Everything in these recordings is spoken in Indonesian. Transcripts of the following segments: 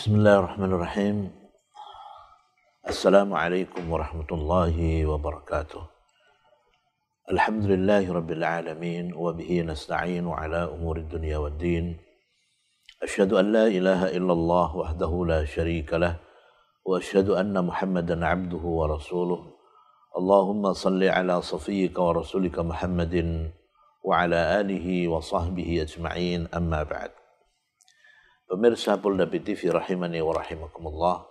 Bismillahirrahmanirrahim. Assalamualaikum warahmatullahi wabarakatuh. Alhamdulillahi rabbil alamin wa bihi nasta'inu ala umuri dunya waddin. Asyhadu an la ilaha illallah wahdahu la syarika lah wa asyhadu anna Muhammadan abduhu wa rasuluh. Allahumma salli ala safiyyika wa rasulika Muhammadin wa ala alihi wa sahbihi ajma'in, amma ba'd. Pemirsa Polda TV rahimani wa rahimakumullah.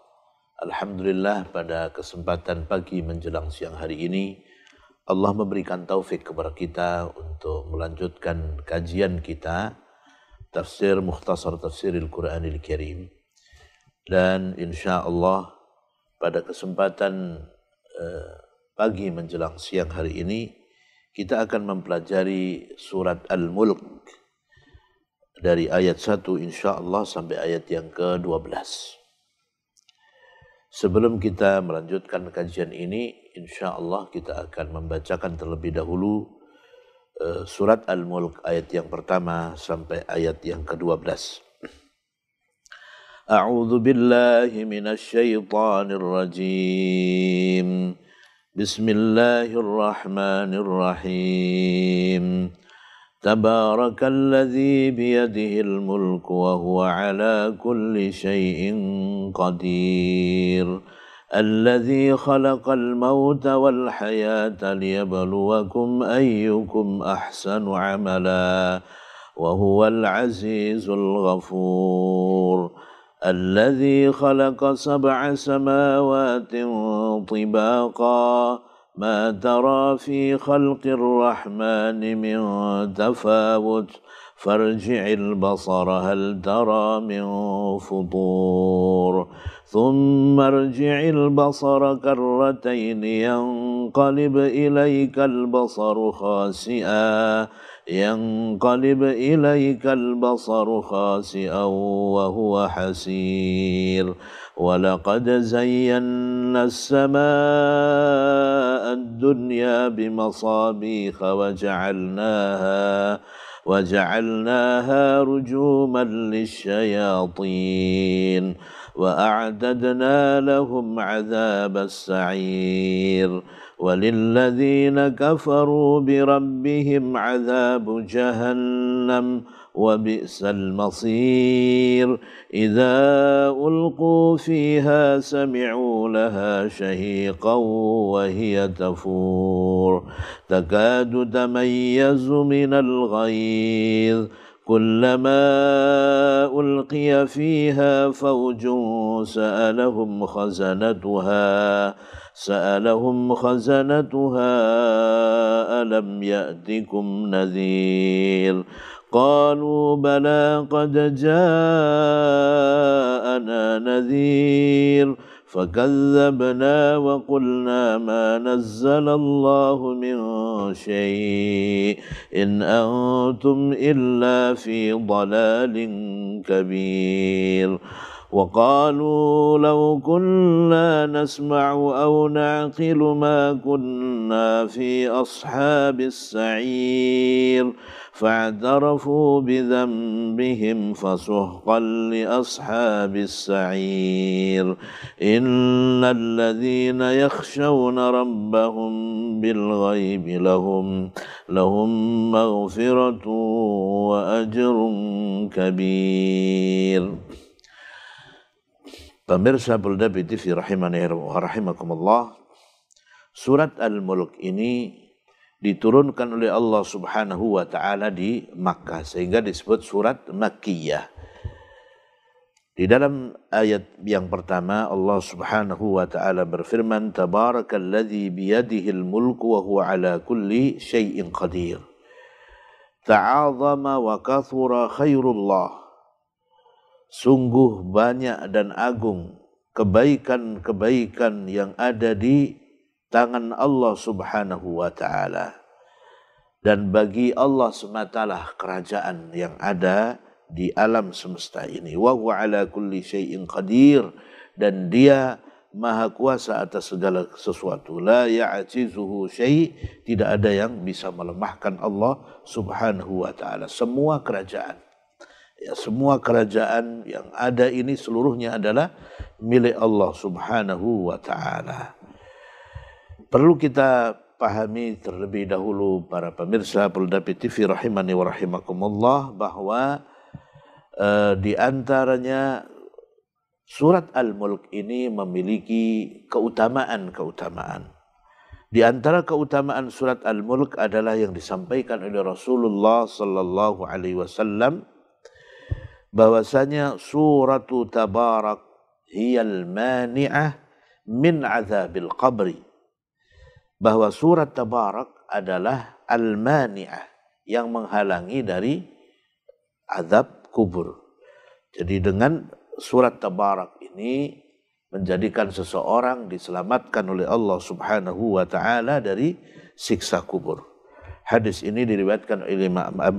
Alhamdulillah, pada kesempatan pagi menjelang siang hari ini Allah memberikan taufik kepada kita untuk melanjutkan kajian kita tafsir Mukhtasar Tafsiril Quranil Karim. Dan insyaallah pada kesempatan pagi menjelang siang hari ini kita akan mempelajari surat Al-Mulk dari ayat 1 insyaallah sampai ayat yang ke-12. Sebelum kita melanjutkan kajian ini, insyaallah kita akan membacakan terlebih dahulu surat Al-Mulk ayat yang pertama sampai ayat yang ke-12. A'udzu billahi minasy syaithanir rajim. Bismillahirrahmanirrahim. تبارك الذي بيده الملك وهو على كل شيء قدير الذي خلق الموت والحياة ليبلوكم أيكم أحسن عملا وهو العزيز الغفور الذي خلق 7 سماوات طباقا ما ترى في خلق الرحمن من تفاوت فارجع البصر هل ترى من فطور ثم ارجع البصر كرتين ينقلب إليك البصر خاسئا وهو حسير ولقد زينا السماء الدنيا بمصابيح وجعلناها رجوما للشياطين وأعتدنا لهم عذاب السعير وللذين كفروا بربهم عذاب جهنم وبئس المصير إذا ألقوا فيها سمعوا لها شهيقا وهي تفور تكاد تميز من الغيظ كلما ألقي فيها فوج سألهم خزنتها ألم يأتكم نذير قالوا بلى قد جاءنا نذير فكذبنا وقلنا ما نزل الله من شيء إن أنتم إلا في ضلال كبير وقالوا لو كنا نسمع أو نعقل ما كنا في أصحاب السعير فاعترفوا بذنبهم فسحقا لأصحاب السعير إن الذين يخشون ربهم بالغيب لهم مغفرة وأجر كبير. Pemirsa Polda TV rahimani wa rahimakumullah, surat Al-Mulk ini diturunkan oleh Allah Subhanahu wa taala di Makkah sehingga disebut surat Makkiyah. Di dalam ayat yang pertama Allah Subhanahu wa taala berfirman, Tabarakalladzi biyadihil mulku wa huwa ala kulli syai'in qadir. Ta'azama wa kathura khairullah. Sungguh banyak dan agung kebaikan-kebaikan yang ada di tangan Allah Subhanahu wa ta'ala. Dan bagi Allah sematalah kerajaan yang ada di alam semesta ini. Wa huwa ala kulli syai'in qadir. Dan dia maha kuasa atas segala sesuatu. La ya'jizuhu syai'. Tidak ada yang bisa melemahkan Allah Subhanahu wa ta'ala. Semua kerajaan Ya, semua kerajaan yang ada ini seluruhnya adalah milik Allah Subhanahu wa taala. Perlu kita pahami terlebih dahulu para pemirsa Polda TV rahimani wa rahimakumullah bahwa di antaranya surat Al-Mulk ini memiliki keutamaan-keutamaan. Di antara keutamaan surat Al-Mulk adalah yang disampaikan oleh Rasulullah sallallahu alaihi wasallam bahwasanya suratu Tabarak hiyal mani'ah min azabil qabri. Bahwa surat Tabarak adalah al-mani'ah yang menghalangi dari azab kubur. Jadi dengan surat Tabarak ini menjadikan seseorang diselamatkan oleh Allah Subhanahu wa taala dari siksa kubur. Hadis ini diriwayatkan oleh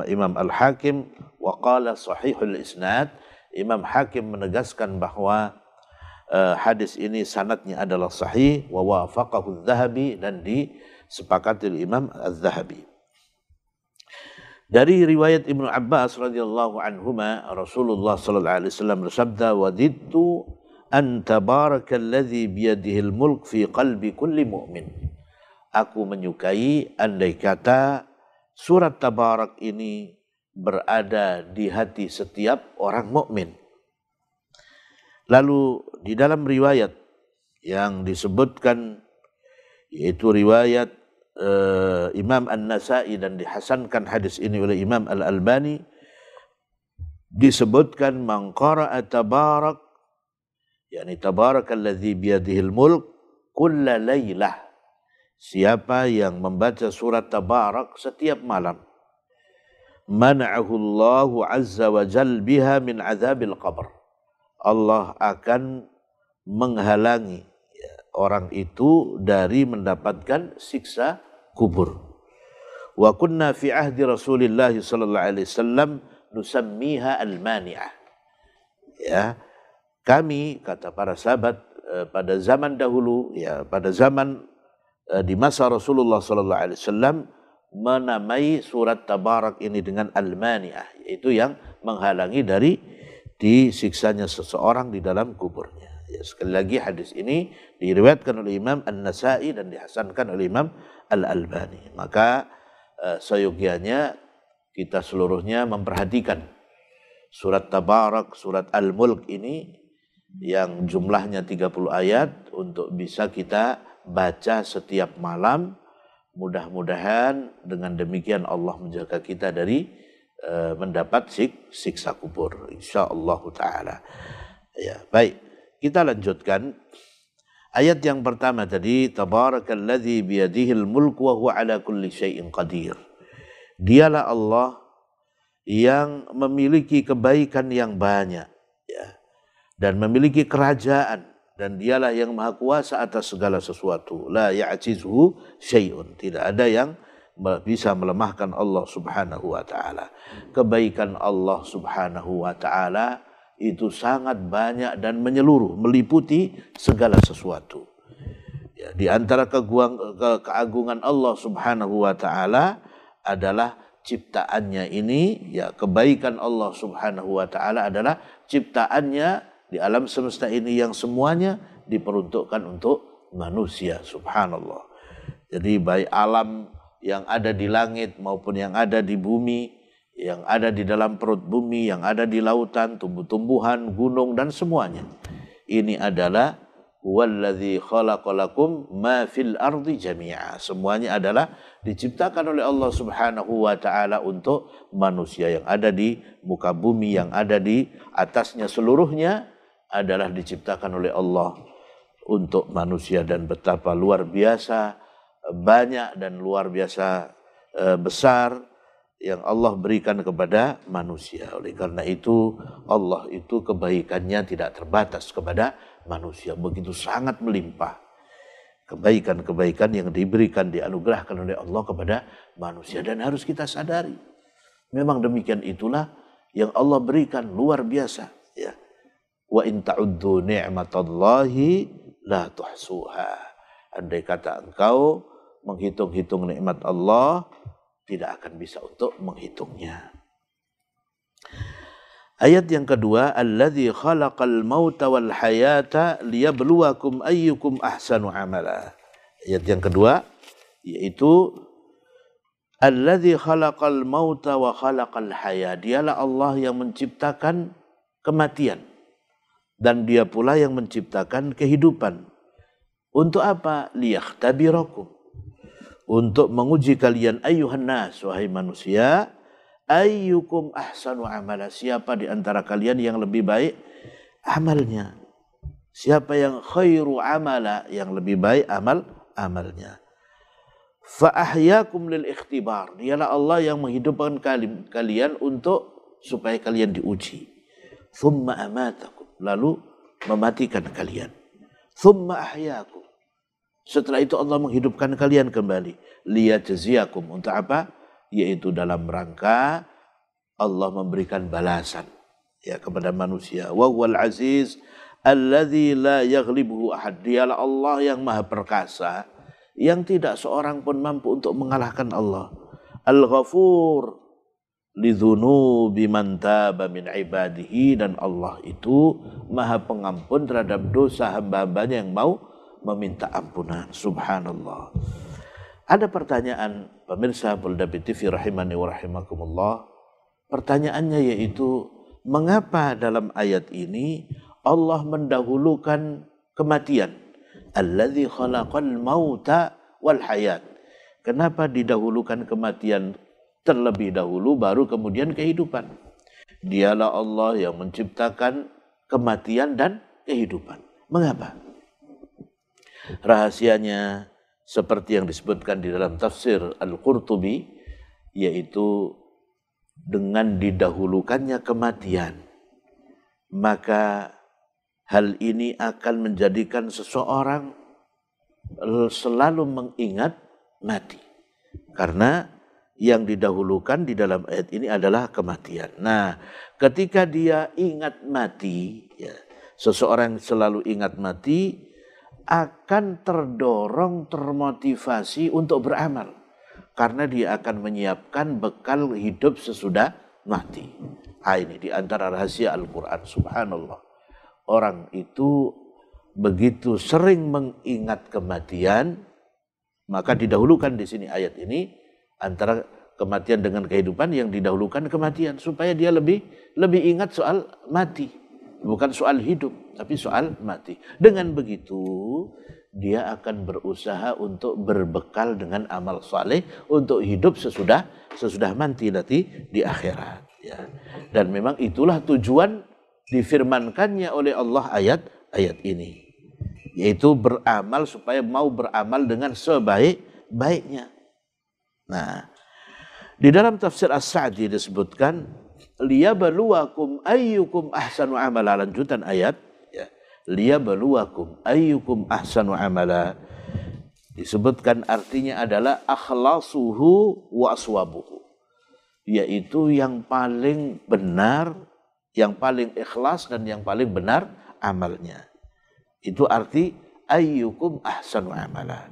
Imam Al-Hakim wa qala sahihul isnad. Imam Hakim menegaskan bahwa hadis ini sanadnya adalah sahih wa wafaqahu Az-Zahabi dan disepakati oleh Imam Az-Zahabi. Dari riwayat Ibnu Abbas radhiyallahu anhuma Rasulullah sallallahu alaihi wasallam bersabda wadidtu an tabarakalladzi biyadihil mulk fi qalbi kulli mu'min. Aku menyukai andai kata surat Tabarak ini berada di hati setiap orang mukmin. Lalu di dalam riwayat yang disebutkan yaitu riwayat Imam An-Nasa'i dan dihasankan hadis ini oleh Imam Al-Albani disebutkan man qara'a tabarak yakni tabarakalladzi biyadihil mulk kulla lailah. Siapa yang membaca surat Tabarak setiap malam, mana'ahu Allahu azza wa jal biha min azabil qabr. Allah akan menghalangi orang itu dari mendapatkan siksa kubur. Wa kunna fi ahdi Rasulillah sallallahu alaihi wasallam nusammiha al-mani'ah. Ya, kami kata para sahabat pada zaman dahulu pada zaman di masa Rasulullah sallallahu alaihi wasallam menamai surat Tabarak ini dengan al-mani'ah, yaitu yang menghalangi dari disiksanya seseorang di dalam kuburnya. Ya, sekali lagi hadis ini diriwayatkan oleh Imam An-Nasa'i dan dihasankan oleh Imam Al-Albani. Maka seyogianya kita seluruhnya memperhatikan surat Tabarak, surat Al-Mulk ini yang jumlahnya 30 ayat untuk bisa kita baca setiap malam. Mudah-mudahan dengan demikian Allah menjaga kita dari mendapat siksa kubur insyaallah taala. Ya, baik. Kita lanjutkan ayat yang pertama tadi, tabarakalladzi biyadihil mulku wa huwa ala kulli syai'in qadir. Dialah Allah yang memiliki kebaikan yang banyak ya, dan memiliki kerajaan, dan dialah yang maha kuasa atas segala sesuatu. La ya'jizuhu syai'un. Tidak ada yang bisa melemahkan Allah Subhanahu wa taala. Kebaikan Allah Subhanahu wa taala itu sangat banyak dan menyeluruh, meliputi segala sesuatu. Ya, di antara keagungan Allah Subhanahu wa taala adalah ciptaannya ini, ya, kebaikan Allah Subhanahu wa taala adalah ciptaannya di alam semesta ini yang semuanya diperuntukkan untuk manusia. Subhanallah. Jadi baik alam yang ada di langit maupun yang ada di bumi, yang ada di dalam perut bumi, yang ada di lautan, tumbuh-tumbuhan, gunung dan semuanya. Ini adalah huwallazi khalaqalakum ma fil ardi jami'a. Semuanya adalah diciptakan oleh Allah Subhanahu wa taala untuk manusia. Yang ada di muka bumi, yang ada di atasnya, seluruhnya adalah diciptakan oleh Allah untuk manusia. Dan betapa luar biasa banyak dan luar biasa besar yang Allah berikan kepada manusia. Oleh karena itu Allah itu kebaikannya tidak terbatas kepada manusia, begitu sangat melimpah kebaikan-kebaikan yang diberikan, dianugerahkan oleh Allah kepada manusia. Dan harus kita sadari memang demikian, itulah yang Allah berikan, luar biasa ya. Wa in ta'uddu ni'matallahi la tuhsuha. Andai kata engkau menghitung-hitung nikmat Allah, tidak akan bisa untuk menghitungnya. Ayat yang kedua, alladzi khalaqal mauta wal hayata liyabluwakum ayyukum ahsanu amala. Ayat yang kedua yaitu alladzi khalaqal mauta wa khalaqal hayat. Dialah Allah yang menciptakan kematian dan dia pula yang menciptakan kehidupan. Untuk apa? Liyakhtabirakum. Untuk menguji kalian ayyuhan nas, wahai manusia, ayyukum ahsanu amala, siapa di antara kalian yang lebih baik amalnya. Siapa yang khairu amala, yang lebih baik amalnya. Fa ahyakum lil ikhtibar, dialah Allah yang menghidupkan kalian untuk supaya kalian diuji. Thumma amatakum, lalu mematikan kalian. Thumma ahyakum, setelah itu Allah menghidupkan kalian kembali. Liyajziyakum, untuk apa? Yaitu dalam rangka Allah memberikan balasan ya kepada manusia. Wa huwal aziz alladzi la yaghlibuhu ahad. Dialah Allah yang maha perkasa yang tidak seorang pun mampu untuk mengalahkan Allah. Al-Ghafur lidzunubi man taba min ibadihi, dan Allah itu maha pengampun terhadap dosa hamba-hambanya yang mau meminta ampunan. Subhanallah. Ada pertanyaan pemirsa Polda TV rahimani wa rahimakumullah. Pertanyaannya yaitu, mengapa dalam ayat ini Allah mendahulukan kematian? Alladzi khalaqal mauta wal hayat. Kenapa didahulukan kematian terlebih dahulu baru kemudian kehidupan? Dialah Allah yang menciptakan kematian dan kehidupan. Mengapa? Rahasianya seperti yang disebutkan di dalam tafsir Al-Qurtubi, yaitu dengan didahulukannya kematian, maka hal ini akan menjadikan seseorang selalu mengingat mati. Karena yang didahulukan di dalam ayat ini adalah kematian. Nah, ketika dia ingat mati, ya, seseorang selalu ingat mati, akan terdorong, termotivasi untuk beramal. Karena dia akan menyiapkan bekal hidup sesudah mati. Ini di antara rahasia Al-Quran, subhanallah. Orang itu begitu sering mengingat kematian, maka didahulukan di sini ayat ini antara kematian dengan kehidupan, yang didahulukan kematian supaya dia lebih ingat soal mati, bukan soal hidup tapi soal mati. Dengan begitu dia akan berusaha untuk berbekal dengan amal saleh untuk hidup sesudah mati nanti di akhirat ya. Dan memang itulah tujuan difirmankannya oleh Allah ayat ini, yaitu beramal supaya mau beramal dengan sebaik-baiknya. Nah, di dalam tafsir As-Sa'di disebutkan liyabluwakum ayyukum ahsanu amala, lanjutan ayat ya, liyabluwakum ayyukum ahsanu amala disebutkan artinya adalah akhlasuhu wa aswabuhu, yaitu yang paling benar, yang paling ikhlas dan yang paling benar amalnya. Itu arti ayyukum ahsanu amala.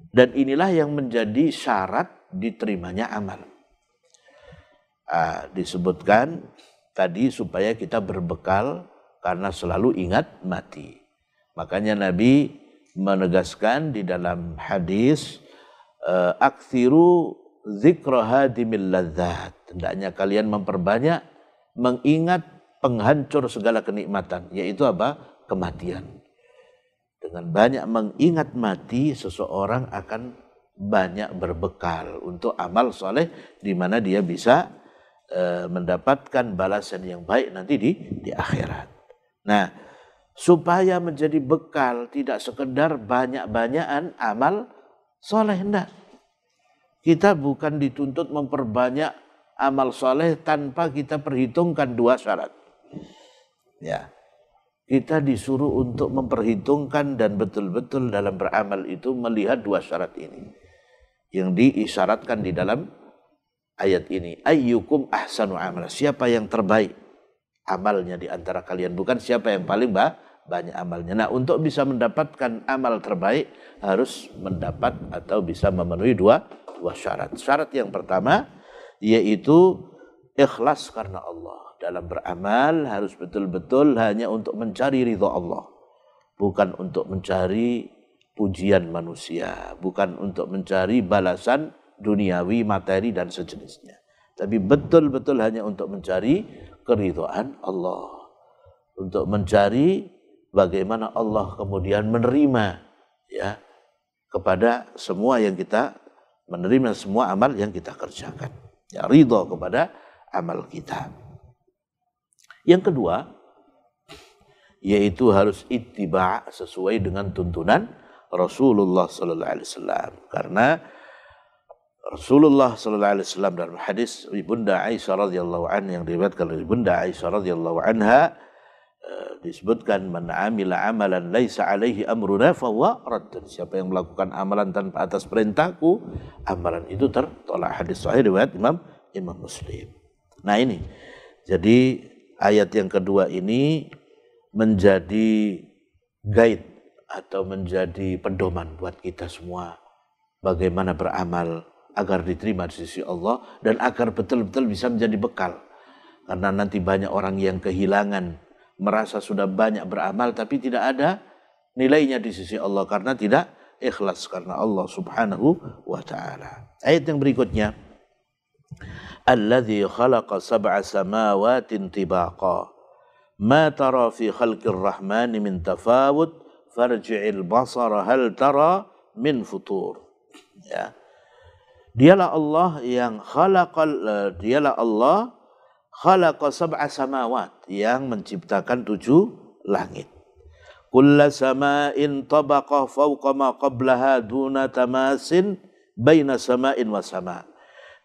Dan inilah yang menjadi syarat diterimanya amal. Disebutkan tadi supaya kita berbekal karena selalu ingat mati. Makanya Nabi menegaskan di dalam hadis, aktsiru dzikra hadimil ladzat. Hendaknya kalian memperbanyak mengingat penghancur segala kenikmatan, yaitu apa? Kematian. Dengan banyak mengingat mati, seseorang akan banyak berbekal untuk amal soleh, di mana dia bisa mendapatkan balasan yang baik nanti di akhirat. Nah, supaya menjadi bekal tidak sekedar banyak-banyakan amal soleh, enggak. Kita bukan dituntut memperbanyak amal soleh tanpa kita perhitungkan dua syarat. Ya, kita disuruh untuk memperhitungkan dan betul-betul dalam beramal itu melihat dua syarat ini yang diisyaratkan di dalam ayat ini. Ayyukum ahsanu amala, siapa yang terbaik amalnya di antara kalian, bukan siapa yang paling banyak amalnya. Nah, untuk bisa mendapatkan amal terbaik harus mendapat atau bisa memenuhi dua syarat. Syarat yang pertama yaitu ikhlas karena Allah. dalam beramal harus betul-betul hanya untuk mencari ridha Allah. Bukan untuk mencari pujian manusia, bukan untuk mencari balasan duniawi, materi dan sejenisnya. Tapi betul-betul hanya untuk mencari keridhaan Allah. Untuk mencari bagaimana Allah kemudian menerima ya kepada semua yang kita menerima semua amal yang kita kerjakan. Ya, ridha kepada amal kita. Yang kedua, yaitu harus ittiba' sesuai dengan tuntunan Rasulullah sallallahu alaihi wasallam. Karena Rasulullah sallallahu alaihi wasallam dalam hadis Ibunda Aisyah radhiyallahu anha yang diriwayatkan oleh Ibunda Aisyah radhiyallahu anha disebutkan man amila amalan laisa alaihi amruna fahuwa raddun. Siapa yang melakukan amalan tanpa atas perintahku, amalan itu tertolak. Hadis sahih riwayat Imam Muslim. Nah ini. Jadi ayat yang kedua ini menjadi guide atau menjadi pedoman buat kita semua bagaimana beramal agar diterima di sisi Allah dan agar betul-betul bisa menjadi bekal. Karena nanti banyak orang yang kehilangan, merasa sudah banyak beramal tapi tidak ada nilainya di sisi Allah karena tidak ikhlas karena Allah Subhanahu wa taala. Ayat yang berikutnya, alladzi khalaqa sab'a samawatin tibaqa ma tara fi khalqir rahmani min tafawut farji'il basara hal tara min futur. Ya. Dialah Allah yang khalaqa sab'a samawat, yang menciptakan 7 langit. Kulla sama'in tabaqa fawqa ma qablaha duna tamasin baina sama'in wa sama'.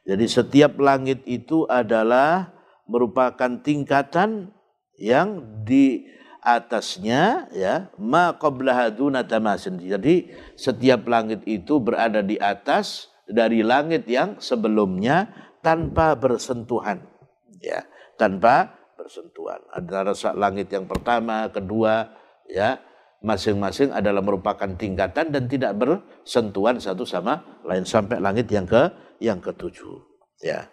Jadi setiap langit itu adalah merupakan tingkatan yang di atasnya ya ma qablaha duna tamasin. Jadi setiap langit itu berada di atas dari langit yang sebelumnya tanpa bersentuhan. Ya, tanpa bersentuhan. Antara langit yang pertama, kedua, ya, masing-masing adalah merupakan tingkatan dan tidak bersentuhan satu sama lain sampai langit yang ketujuh. Ya.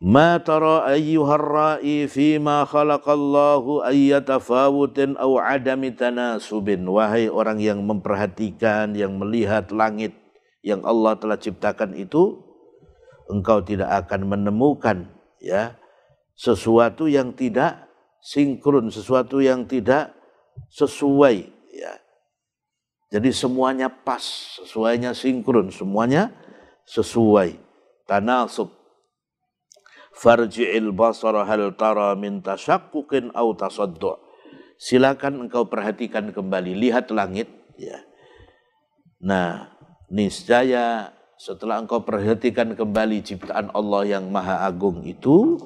Ma tara ayyuhar ra'i fi ma khalaqallahu ayyatafawutin aw adami tanasubin. Wahai orang yang memperhatikan, yang melihat langit yang Allah telah ciptakan itu, engkau tidak akan menemukan ya sesuatu yang tidak sinkron, sesuatu yang tidak sesuai ya. Jadi semuanya pas, sesuainya sinkron, semuanya sesuai. Tanasub. Farji'il basara hal tara min tasyaqquqin aw tasaddu'. Silakan engkau perhatikan kembali, lihat langit ya. Nah, niscaya setelah engkau perhatikan kembali ciptaan Allah yang maha agung itu,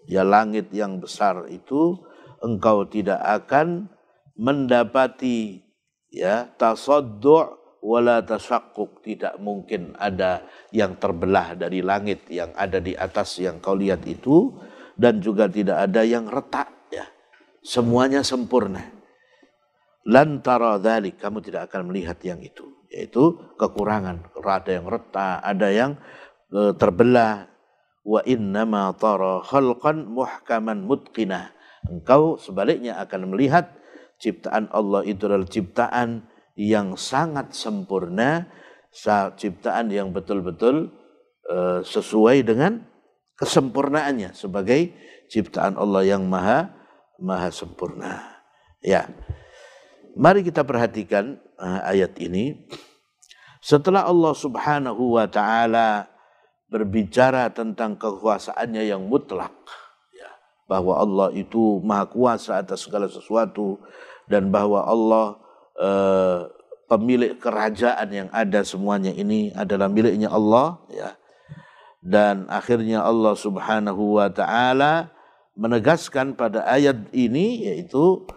ya langit yang besar itu, engkau tidak akan mendapati ya tasaddu' wala tasyaqquq. Tidak mungkin ada yang terbelah dari langit yang ada di atas yang kau lihat itu, dan juga tidak ada yang retak ya. Semuanya sempurna. Lan tara dzalik, kamu tidak akan melihat yang itu, yaitu kekurangan. Ada yang retak, ada yang terbelah. Wa innama tara khalqan muhkaman mutqinah. Engkau sebaliknya akan melihat ciptaan Allah itu adalah ciptaan yang sangat sempurna, ciptaan yang betul-betul sesuai dengan kesempurnaannya sebagai ciptaan Allah yang maha sempurna. Ya. Mari kita perhatikan ayat ini. Setelah Allah Subhanahu wa taala berbicara tentang kekuasaannya yang mutlak, ya, bahwa Allah itu maha kuasa atas segala sesuatu, dan bahwa Allah pemilik kerajaan yang ada semuanya ini adalah miliknya Allah, ya. Dan akhirnya Allah Subhanahu wa taala menegaskan pada ayat ini, yaitu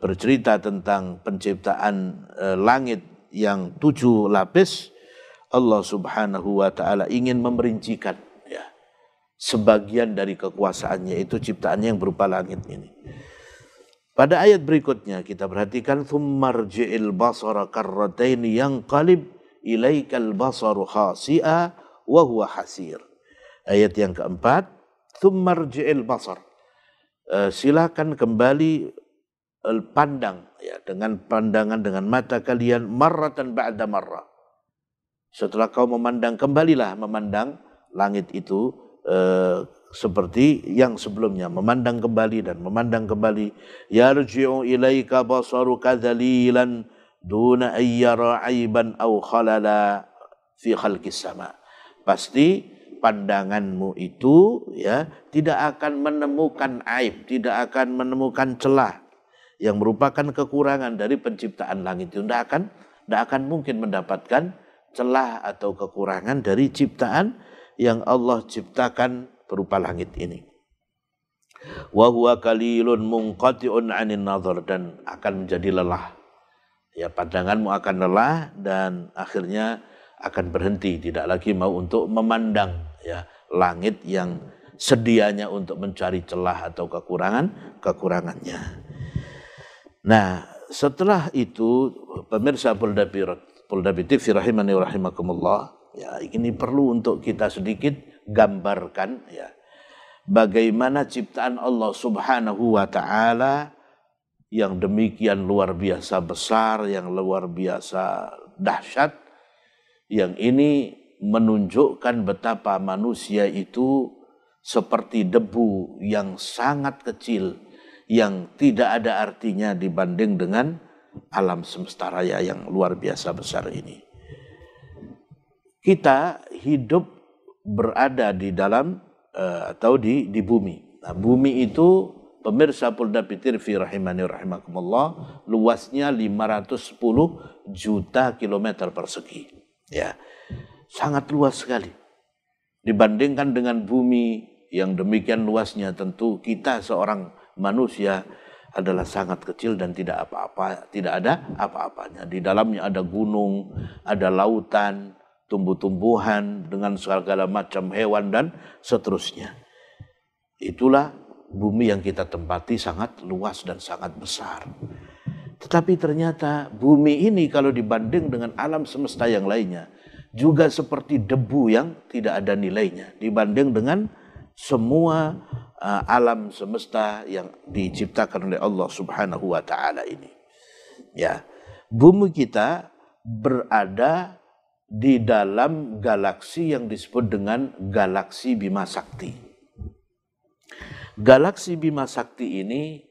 bercerita tentang penciptaan langit yang 7 lapis. Allah Subhanahu wa taala ingin memerincikan ya sebagian dari kekuasaannya, itu ciptaannya yang berupa langit ini. Pada ayat berikutnya kita perhatikan, tsummarji'il basara karrataini yanqalib ilaikal basaru khasi'a wa huwa hasir. Ayat yang keempat, tsummarji'il basar. silakan kembali pandang ya, dengan pandangan dengan mata kalian marratan ba'da marrah. Setelah kau memandang, kembalilah memandang langit itu seperti yang sebelumnya, memandang kembali dan memandang kembali. Yarji'u ilaika basaruka dhalilan duna ayyara aiban aw khalala fi khalqis sama. Pasti pandanganmu itu ya tidak akan menemukan aib, tidak akan menemukan celah yang merupakan kekurangan dari penciptaan langit itu. Tidak akan mungkin mendapatkan celah atau kekurangan dari ciptaan yang Allah ciptakan berupa langit ini. Wa huwa qalilun munqati'un 'anin nazar, dan akan menjadi lelah. Ya, pandanganmu akan lelah dan akhirnya akan berhenti, tidak lagi mau untuk memandang ya langit yang sedianya untuk mencari celah atau kekurangannya. Nah, setelah itu pemirsa Polda TV rahimani wa rahimakumullah, ya ini perlu untuk kita sedikit gambarkan ya bagaimana ciptaan Allah Subhanahu wa taala yang demikian luar biasa besar, yang luar biasa dahsyat, yang ini menunjukkan betapa manusia itu seperti debu yang sangat kecil, yang tidak ada artinya dibanding dengan alam semesta raya yang luar biasa besar ini. Kita hidup berada di dalam atau di bumi. Nah, bumi itu pemirsa Polda TV rahimani rahimakumullah, luasnya 510 juta kilometer persegi. Ya, sangat luas sekali. Dibandingkan dengan bumi yang demikian luasnya, tentu kita seorang manusia adalah sangat kecil dan tidak apa-apa, tidak ada apa-apanya. Di dalamnya ada gunung, ada lautan, tumbuh-tumbuhan dengan segala macam hewan dan seterusnya. Itulah bumi yang kita tempati, sangat luas dan sangat besar. Tetapi ternyata bumi ini kalau dibanding dengan alam semesta yang lainnya juga seperti debu yang tidak ada nilainya dibanding dengan semua alam semesta yang diciptakan oleh Allah Subhanahu wa taala ini. Ya, bumi kita berada di dalam galaksi yang disebut dengan galaksi Bima Sakti. Galaksi Bima Sakti ini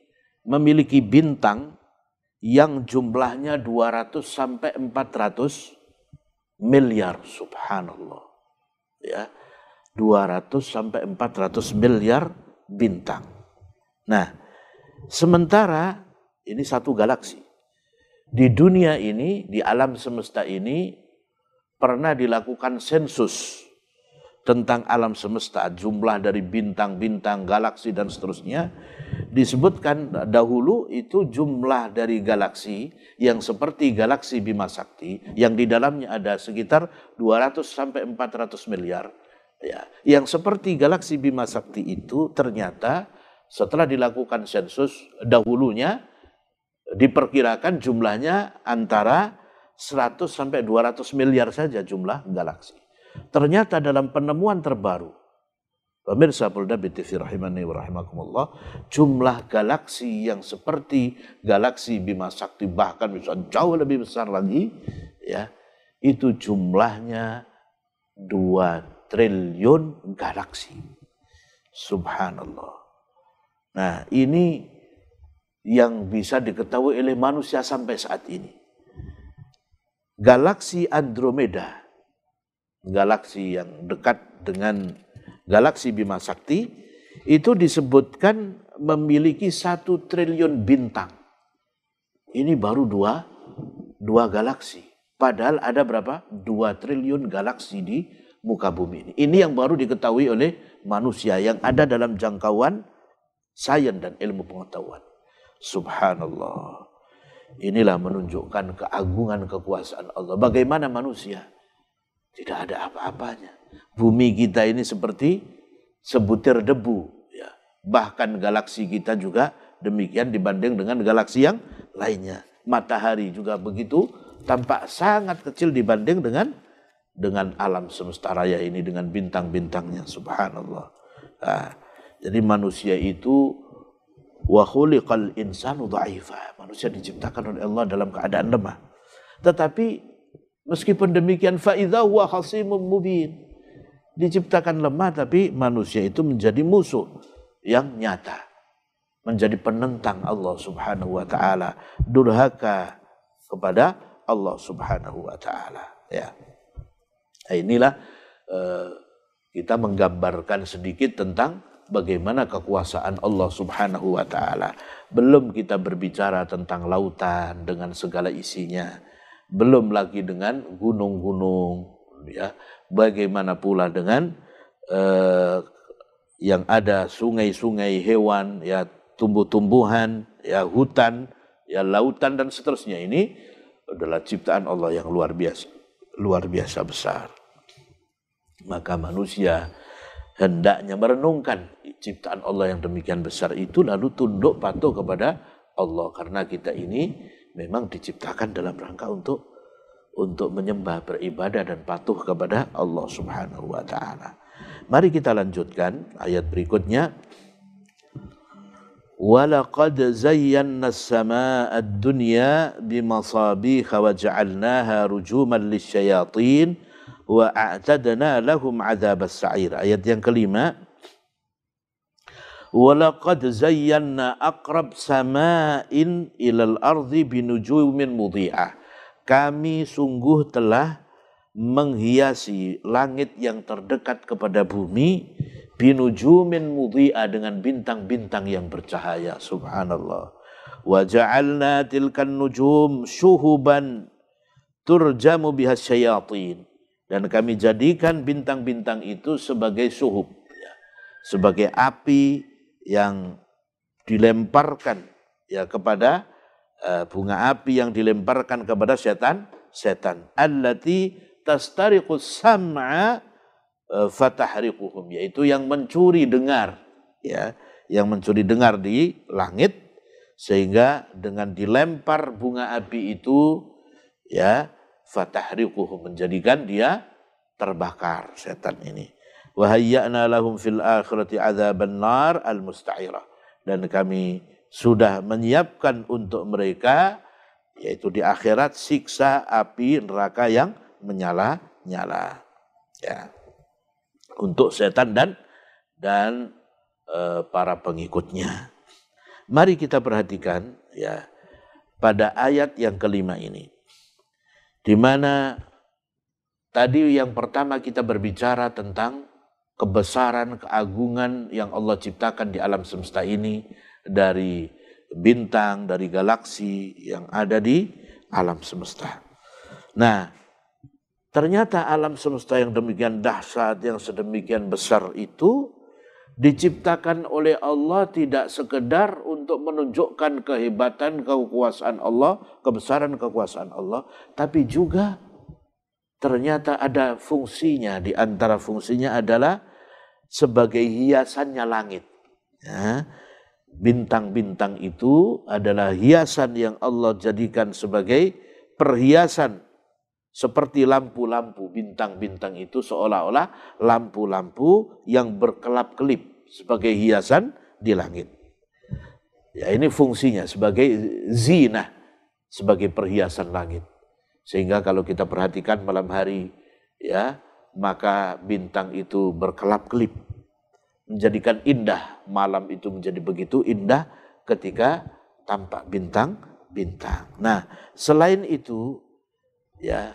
memiliki bintang yang jumlahnya 200 sampai 400 miliar, subhanallah. Ya, 200 sampai 400 miliar bintang. Nah, sementara ini satu galaksi. Di dunia ini, di alam semesta ini pernah dilakukan sensus tentang alam semesta, jumlah dari bintang-bintang, galaksi dan seterusnya. Disebutkan dahulu itu jumlah dari galaksi yang seperti galaksi Bima Sakti yang di dalamnya ada sekitar 200 sampai 400 miliar. Ya, yang seperti galaksi Bima Sakti itu ternyata setelah dilakukan sensus dahulunya diperkirakan jumlahnya antara 100 sampai 200 miliar saja jumlah galaksi. Ternyata dalam penemuan terbaru, pemirsa Polda TV rahimani wa rahimakumullah, jumlah galaksi yang seperti galaksi Bima Sakti bahkan bisa jauh lebih besar lagi, ya, itu jumlahnya 2 triliun galaksi. Subhanallah. Nah, ini yang bisa diketahui oleh manusia sampai saat ini. Galaksi Andromeda, galaksi yang dekat dengan galaksi Bima Sakti, itu disebutkan memiliki 1 triliun bintang. Ini baru dua galaksi. Padahal ada berapa? 2 triliun galaksi di muka bumi ini. Ini yang baru diketahui oleh manusia yang ada dalam jangkauan sains dan ilmu pengetahuan. Subhanallah. Inilah menunjukkan keagungan kekuasaan Allah. Bagaimana manusia tidak ada apa-apanya. Bumi kita ini seperti sebutir debu. Ya. Bahkan galaksi kita juga demikian dibanding dengan galaksi yang lainnya. Matahari juga begitu, tampak sangat kecil dibanding dengan alam semesta raya ini, dengan bintang-bintangnya. Subhanallah. Nah, jadi manusia itu Wa khuliqal insanu dha'ifa. Manusia diciptakan oleh Allah dalam keadaan lemah. Tetapi meskipun demikian fa idza huwa khasimun mubin. Diciptakan lemah tapi manusia itu menjadi musuh yang nyata. Menjadi penentang Allah Subhanahu wa taala, durhaka kepada Allah Subhanahu wa taala, ya. Nah, inilah kita menggambarkan sedikit tentang bagaimana kekuasaan Allah Subhanahu wa taala. Belum kita berbicara tentang lautan dengan segala isinya. Belum lagi dengan gunung-gunung, ya. Bagaimana pula dengan yang ada sungai-sungai, hewan, ya, tumbuh-tumbuhan, ya, hutan, ya, lautan dan seterusnya. Ini adalah ciptaan Allah yang luar biasa besar. Maka manusia hendaknya merenungkan ciptaan Allah yang demikian besar itu, lalu tunduk patuh kepada Allah, karena kita ini memang diciptakan dalam rangka untuk menyembah, beribadah dan patuh kepada Allah Subhanahu wa taala. Mari kita lanjutkan ayat berikutnya. وَلَقَدْ زَيَّنَّا السَّمَاءَ الدُّنْيَا بِمَصَابِيحَ وَجَعَلْنَاهَا رُجُومًا لِلشَّيَاطِينِ وَأَعْتَدْنَا لَهُمْ عَذَابَ السَّعِيرِ. Ayat yang kelima. وَلَقَدْ زَيَّنَّا أَقْرَبْ سَمَاءٍ إِلَى الْأَرْضِ بِنُجُومٍ مُضِيئَةٍ. Kami sungguh telah menghiasi langit yang terdekat kepada bumi binujumin mudhi'a, dengan bintang-bintang yang bercahaya. Subhanallah. Wa ja'alna tilkan nujum syuhuban turjamu bihas syayatin. Dan kami jadikan bintang-bintang itu sebagai syuhub, ya, sebagai api yang dilemparkan, ya, kepada bunga api yang dilemparkan kepada setan. Allati tastariqus sam'a fatahriquhum, yaitu yang mencuri dengar, ya, yang mencuri dengar di langit, sehingga dengan dilempar bunga api itu, ya, fatahriquhum, menjadikan dia terbakar setan ini. Wa hayya'na lahum fil akhirati adzaban nar al musta'irah, dan kami sudah menyiapkan untuk mereka, yaitu di akhirat, siksa api neraka yang menyala-nyala, ya, untuk setan dan para pengikutnya. Mari kita perhatikan, ya, pada ayat yang kelima ini, di mana tadi yang pertama kita berbicara tentang kebesaran, keagungan yang Allah ciptakan di alam semesta ini, dari bintang, dari galaksi yang ada di alam semesta. Nah, ternyata alam semesta yang demikian dahsyat, yang sedemikian besar itu diciptakan oleh Allah tidak sekedar untuk menunjukkan kehebatan, kekuasaan Allah, kebesaran kekuasaan Allah, tapi juga ternyata ada fungsinya. Di antara fungsinya adalah sebagai hiasannya langit. Ya, bintang-bintang itu adalah hiasan yang Allah jadikan sebagai perhiasan. Seperti lampu-lampu, bintang-bintang itu seolah-olah lampu-lampu yang berkelap-kelip sebagai hiasan di langit. Ya, ini fungsinya sebagai zinah, sebagai perhiasan langit. Sehingga kalau kita perhatikan malam hari, ya, maka bintang itu berkelap-kelip, menjadikan indah. Malam itu menjadi begitu indah ketika tampak bintang-bintang. Nah, selain itu, ya,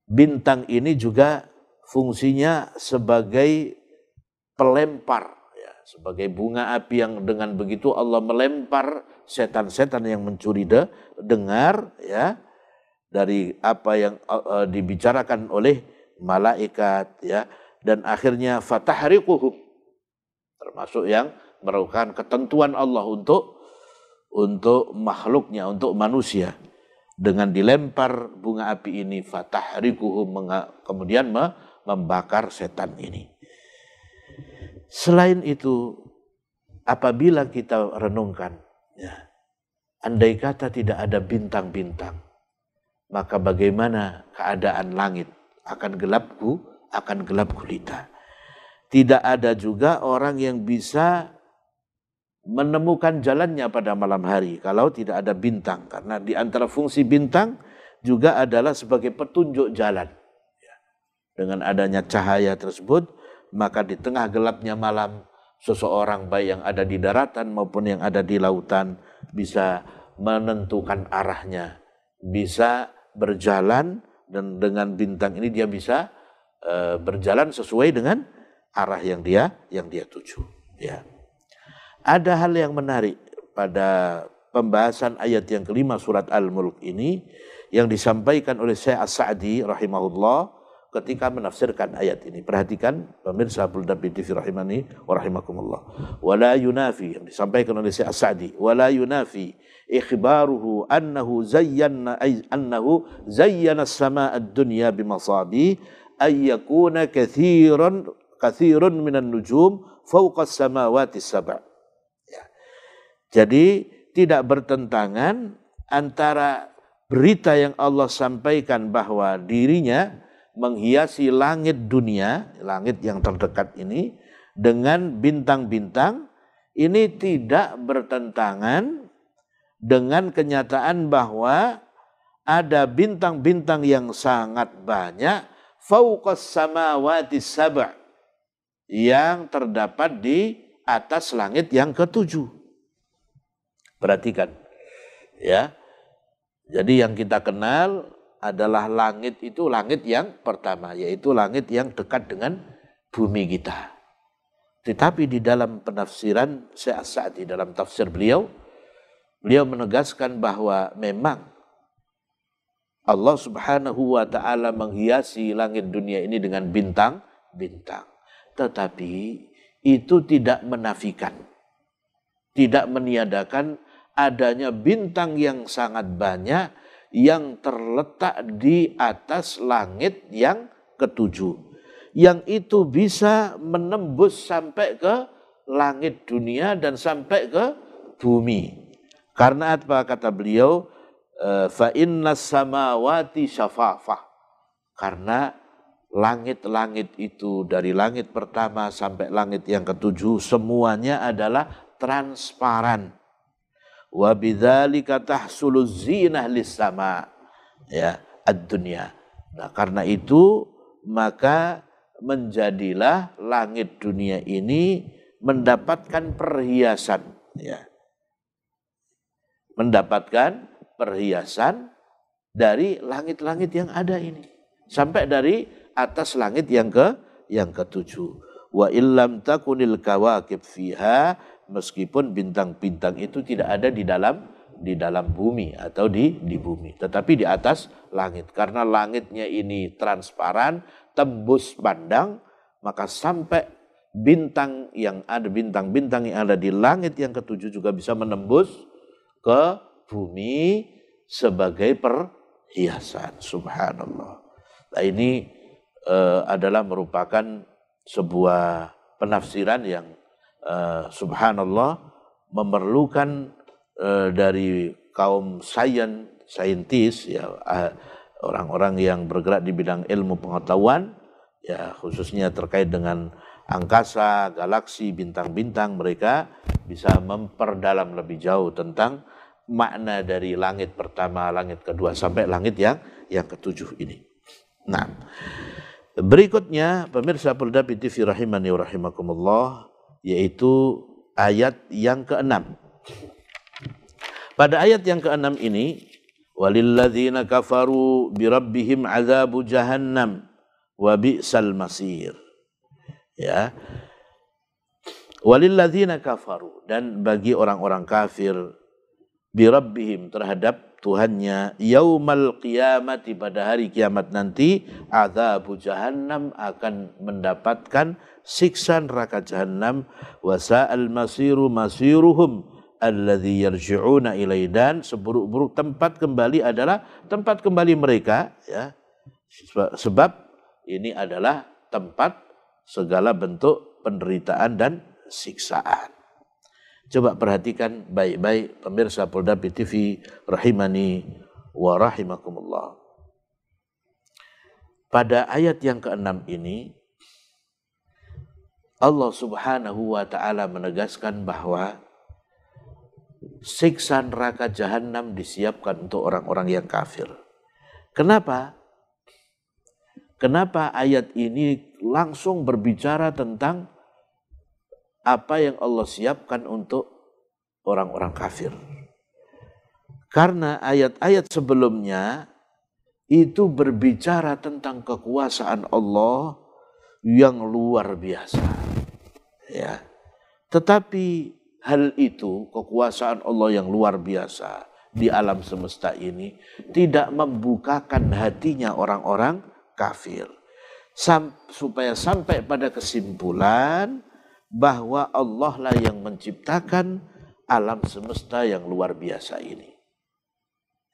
bintang ini juga fungsinya sebagai pelempar, ya, sebagai bunga api yang dengan begitu Allah melempar setan-setan yang mencuri dengar, ya, dari apa yang dibicarakan oleh malaikat, ya, dan akhirnya fatahriquhum, termasuk yang merupakan ketentuan Allah untuk makhluknya, untuk manusia. Dengan dilempar bunga api ini, fatahriquhum, kemudian membakar setan ini. Selain itu, apabila kita renungkan, ya, andai kata tidak ada bintang-bintang, maka bagaimana keadaan langit? Akan gelap gulita. Tidak ada juga orang yang bisa menemukan jalannya pada malam hari kalau tidak ada bintang. Karena di antara fungsi bintang juga adalah sebagai petunjuk jalan. Dengan adanya cahaya tersebut, maka di tengah gelapnya malam, seseorang baik yang ada di daratan maupun yang ada di lautan bisa menentukan arahnya, bisa berjalan, dan dengan bintang ini dia bisa berjalan sesuai dengan arah yang dia tuju. Ya. Ada hal yang menarik pada pembahasan ayat yang kelima surat Al-Mulk ini yang disampaikan oleh Syekh As-Sa'di rahimahullah ketika menafsirkan ayat ini. Perhatikan pemirsa Bulda TV rahimani wa rahimakumullah. Wala yunafi, yang disampaikan oleh Syekh As-Sa'di, wala yunafi ikhbaruhu annahu zayyana as-samaa ad-dunya bimasabi ay yakuna kathirun minan nujum fawqa as-samawati as-sab'. Ya. Jadi tidak bertentangan antara berita yang Allah sampaikan bahwa dirinya menghiasi langit dunia, langit yang terdekat ini, dengan bintang-bintang, ini tidak bertentangan dengan kenyataan bahwa ada bintang-bintang yang sangat banyak, fauqas samawati sab', yang terdapat di atas langit yang ketujuh. Perhatikan, ya. Jadi yang kita kenal adalah langit itu langit yang pertama, yaitu langit yang dekat dengan bumi kita. Tetapi di dalam penafsiran Syekh As-Sa'di dalam tafsir beliau menegaskan bahwa memang Allah Subhanahu wa ta'ala menghiasi langit dunia ini dengan bintang-bintang. Tetapi itu tidak menafikan, tidak meniadakan adanya bintang yang sangat banyak yang terletak di atas langit yang ketujuh. Yang itu bisa menembus sampai ke langit dunia dan sampai ke bumi. Karena apa kata beliau? Fa innas samawati syafafah. Karena langit-langit itu dari langit pertama sampai langit yang ketujuh semuanya adalah transparan. Wa bidzalika tahsulu zinah lis-sama, ya, ad-dunya. Nah, karena itu maka menjadilah langit dunia ini mendapatkan perhiasan, ya. Mendapatkan perhiasan dari langit-langit yang ada ini sampai dari atas langit yang ketujuh. Wa illam takunil kawakib fiha, meskipun bintang-bintang itu tidak ada di dalam bumi atau di bumi, tetapi di atas langit. Karena langitnya ini transparan, tembus pandang, maka sampai bintang yang ada, bintang-bintang yang ada di langit yang ketujuh juga bisa menembus ke bumi sebagai perhiasan. Subhanallah. Nah, ini adalah merupakan sebuah penafsiran yang subhanallah memerlukan dari kaum saintis, ya, orang-orang yang bergerak di bidang ilmu pengetahuan, ya, khususnya terkait dengan angkasa, galaksi, bintang-bintang. Mereka bisa memperdalam lebih jauh tentang makna dari langit pertama, langit kedua sampai langit yang ketujuh ini. Nah, berikutnya pemirsa Polda TV rahimani wa rahimakumullah, yaitu ayat yang ke-6. Pada ayat yang ke-6 ini, walilladzina kafaru birabbihim azabu jahannam wa bi'sal masir. Ya. Walilladzina kafaru, dan bagi orang-orang kafir, birabbihim, terhadap Tuhannya, yaumal qiyamati, pada hari kiamat nanti, azabu jahannam, akan mendapatkan siksa neraka jahannam, wasa'al masiru masiruhum alladzi yarji'una ilaihi, dan seburuk-buruk tempat kembali adalah tempat kembali mereka, ya. Sebab ini adalah tempat segala bentuk penderitaan dan siksaan. Coba perhatikan baik-baik pemirsa Polda TV rahimani wa rahimakumullah. Pada ayat yang ke-6 ini, Allah Subhanahu wa ta'ala menegaskan bahwa siksa neraka jahanam disiapkan untuk orang-orang yang kafir. Kenapa? Kenapa ayat ini langsung berbicara tentang apa yang Allah siapkan untuk orang-orang kafir? Karena ayat-ayat sebelumnya itu berbicara tentang kekuasaan Allah yang luar biasa. Ya. Tetapi hal itu, kekuasaan Allah yang luar biasa di alam semesta ini tidak membukakan hatinya orang-orang kafir. Supaya sampai pada kesimpulan bahwa Allah lah yang menciptakan alam semesta yang luar biasa ini.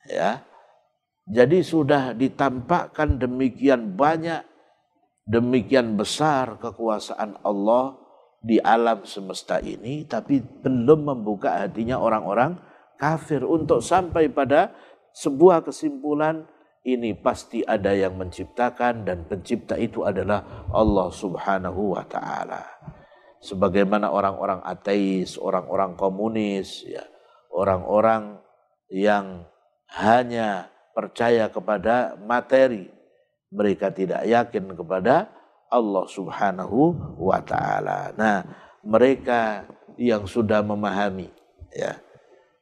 Ya. Jadi sudah ditampakkan demikian banyak, demikian besar kekuasaan Allah di alam semesta ini, tapi belum membuka hatinya orang-orang kafir untuk sampai pada sebuah kesimpulan, ini pasti ada yang menciptakan dan pencipta itu adalah Allah Subhanahu wa Ta'ala. Sebagaimana orang-orang ateis, orang-orang komunis, ya, orang-orang yang hanya percaya kepada materi, mereka tidak yakin kepada Allah Subhanahu wa Ta'ala. Nah, mereka yang sudah memahami, ya,